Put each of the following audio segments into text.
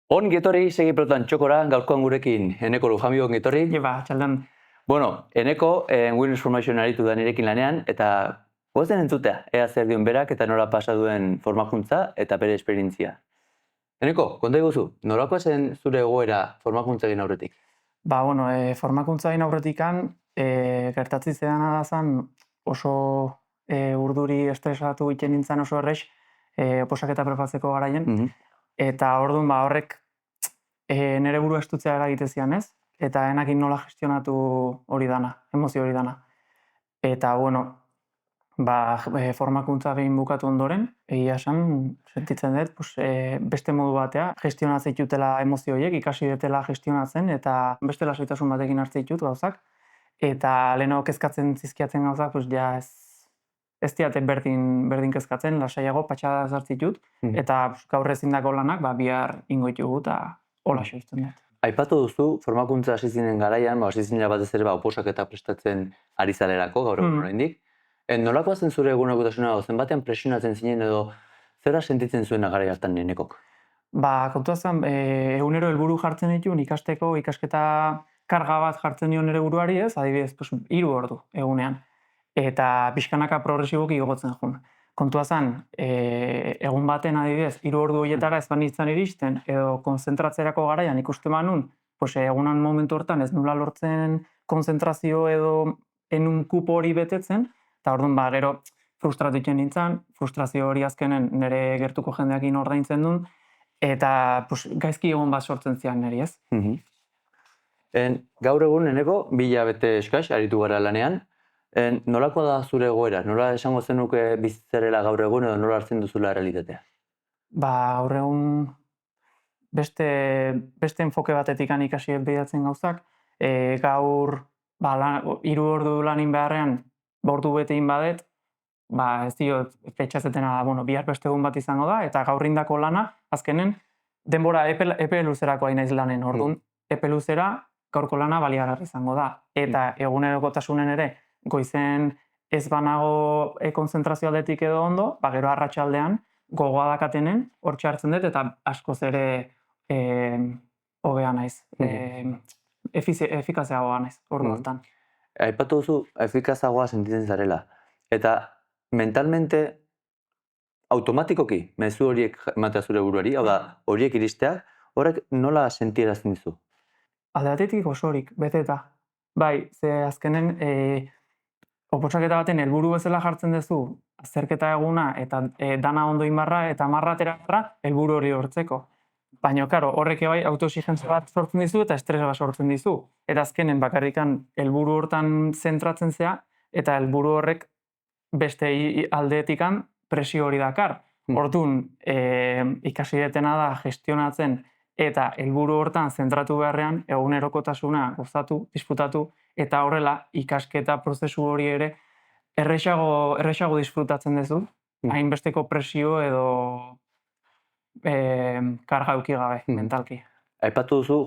Ongi etorri segi protan txokora, gaurkoan gurekin Eneko Lujambio ongi etorri. Txaldan. Bueno, Eneko Wellness Formation aritu da nirekin lanean, eta goazen entzutea, ea zer dion berak eta nola pasa duen formakuntza eta bere esperientzia. Eneko, konta iguzu, nolakoa zen zure egoera formakuntza egin aurretik? Formakuntza egin aurretikan, gertatzi zedana da zen oso urduri estresatu egiten nintzen oso errex, oposaketa prepatzeko garaien, eta orduan horrek nire burua estutzea eragite zian ez, eta enakin nola gestionatu hori dana, emozio hori dana. Eta, formakuntza behin bukatu ondoren, egia esan, sentitzen dut, beste modu batea, gestionatzen ditutela emozio horiek, ikasi dutela gestionatzen, eta beste lasaitasun batekin hartzen ditut gauzak. Eta lehenago kezkatzen zizkiatzen gauzak, ja ez diate berdin kezkatzen, lasaiago patxada sartzen ditut, eta gaur ezindako lanak bihar ingo ditugu eta hola izten dut. Aipatu duzu, formakuntza hasi zinen garaian, hasi zinen batez ere oposaketa prestatzen ari zalerako, gaur egun oraindik. Nolakoa zen zure egunerokotasuna, zenbatean presionatzen zinen edo zera sentitzen zuena garai hartan Enekok? Kontua zen, egunero helburu jartzen dituen ikasteko, ikasketa karga bat jartzen dion nire buruari ez, adibidez, 3 ordu egunean. Eta pixkanaka progresiboki igotzen jun. Kontua zen, egun baten adibidez, 3 ordu horietara ez banitzen iristen, edo konzentratzerako garaian ikusten manun, egunan momentu hortan ez nula lortzen konzentrazio edo enun kupo hori betetzen, eta orduan gero frustratu egiten nintzen, frustrazio hori azkenen nire gertuko jendeakin ordaintzen duen, eta gaizki egon bat sortzen zian niri ez. Gaur egun Eneko, 2 hilabete eskas, aritu gara lanean, nolakoa da zure egoera? Nola esango zenuke bizitzarela gaur egun edo nola hartzen duzula realitatea? Gaur egun beste enfoke batetik ikasi bidatzen gauzak, gaur 3 ordu lanin beharrean, ordu bete badet, ez diot petxazetena da, bihar beste egun bat izango da, eta gaur indako lana, azkenen, denbora epe luzerako hain naiz lanen, orduan, epe luzera gaurko lana baliagarri izango da. Eta egunerokotasunen ere, goizen ez banago konzentrazio aldetik edo ondo, gero arratsaldean gogoa dakatenen, hor txartzen dut, eta askoz ere hobea naiz, efikazeagoa naiz, ordu hortan. Aipatu duzu, efikazagoa sentitzen zarela. Eta mentalmente, automatikoki, mezu horiek ematea zure buruari, hau da, horiek iristeak, horrek nola sentierazten dizu? Alde batetik osorik, beteta. Ze azkenen, oposaketa baten helburu bezala jartzen duzu, azterketa eguna eta dana ondo inbarra eta marratera helburu hori hortzeko. Baina, horrek bai autoexigentza bat sortzen dizu eta estresa bat sortzen dizu. Eta azkenen bakarrikan helburu hortan zentratzen zea eta helburu horrek beste aldeetikan presio hori dakar. Orduan, ikasi detena da gestionatzen eta helburu hortan zentratu beharrean egunerokotasuna gozatu, disfrutatu eta horrela ikasketa prozesu hori ere erresago disfrutatzen duzu, hainbesteko presio edo karga eduki gabe, mentalki. Aipatu duzu,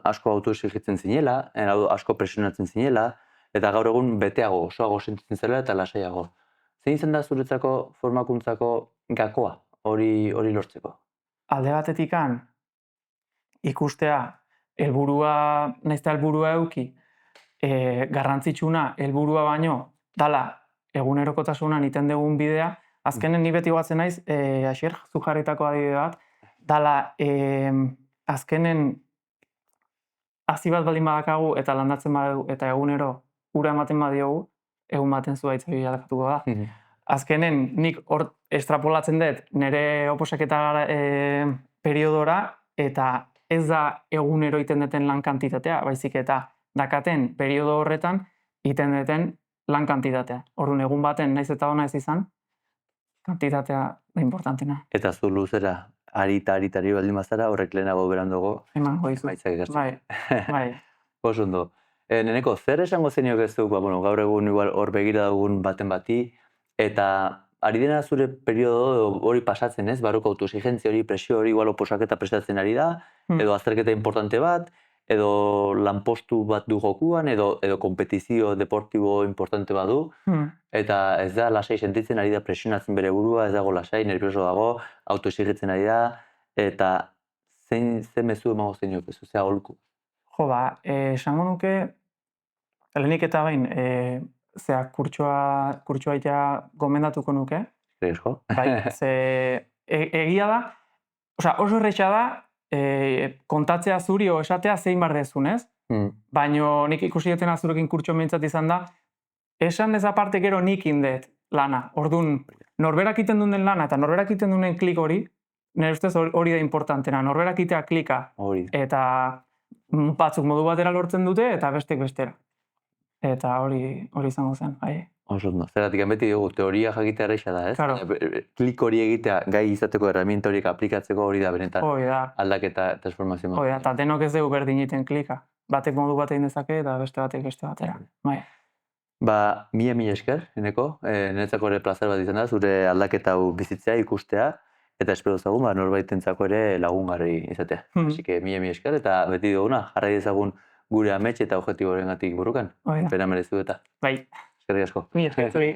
asko autoexigitzen zinela, asko presionatzen zinela, eta gaur egun beteago, osoago sentitzen zela eta lasaiago. Zein izan da zuretzako formakuntzako gakoa hori lortzeko? Alde batetikan, ikustea, nahiz eta helburua eduki, garrantzitsuna helburua baino, dala egunerokotasunan iten dugun bidea, azkenen ni beti batzen naiz, Asier, zu jarritako adibide bat, dala azkenen hazi bat baldin badakagu eta landatzen badugu eta egunero ura ematen badiogu, egun baten zuaitza bilakatuko da. Azkenen nik hor estrapolatzen dut nire oposaketa periodora eta ez da egunero iten duten lan kantitatea, baizik eta dakaten periodo horretan iten duten lan kantitatea. Orduan egun baten naiz eta ona ez izan, kantitatea da importantena. Eta zu luzera, ari baldin bazara, horrek lehenago beranduago emango dizu. Maitzak egertzen. Bai. Oso ondo. Eneko, zer esango zeniok ez duk, gaur egun hor begira dugun baten bati, eta ari dena zure periodo hori pasatzen ez, barruko autoexigentzia hori, presio hori, igual oposaketa prestatzen ari da, edo azterketa importante bat, edo lanpostu bat du jokuan, edo kompetizio deportibo importante bat du, eta ez da lasai sentitzen ari da presionatzen bere burua, ez dago lasai, nervioso dago, autoexigitzen ari da, eta ze mezu emango zeniokezu, ze aholku? Jo, esango nuke, lehenik eta behin, kurtsoa itea gomendatuko nuke, Riesgo? bai, ze egia da, osea, oso erretxa da, kontatzea zuri o esatea zein bar dezun, ez? Baina nik ikusi dutena zurekin kurtso mintzat izan da, esan ez aparte gero nik indet lana. Orduan, norberak iten duen lana eta norberak iten duen klik hori, nire ustez hori da importantena. Norberak itea klika Hori. eta batzuk modu batera lortzen dute eta bestek bestera. Eta hori izango zen, bai. Oso ondo. Zeratik beti dugu, teoria jakitea erraixa da, ez? Claro. Klik hori egitea, gai izateko herramienta horiek aplikatzeko hori da benetan Hori da. aldaketa, transformazio. Hori da, eta denok ez dugu berdin egiten klika. Batek modu bat egin dezake eta beste batek beste batera. Bai. Mila esker, Eneko. Niretzako ere plazer bat izan da, zure aldaketa hau bizitzea, ikustea, eta espero zagun, norbaitentzako ere lagungarri izatea. Así que mila esker, eta beti duguna, jarrai dezagun gure amets eta objektiborengatik burukan. Hori da. Pena merezu eta. Bai. Eskerrik asko. Mila esker, zuri.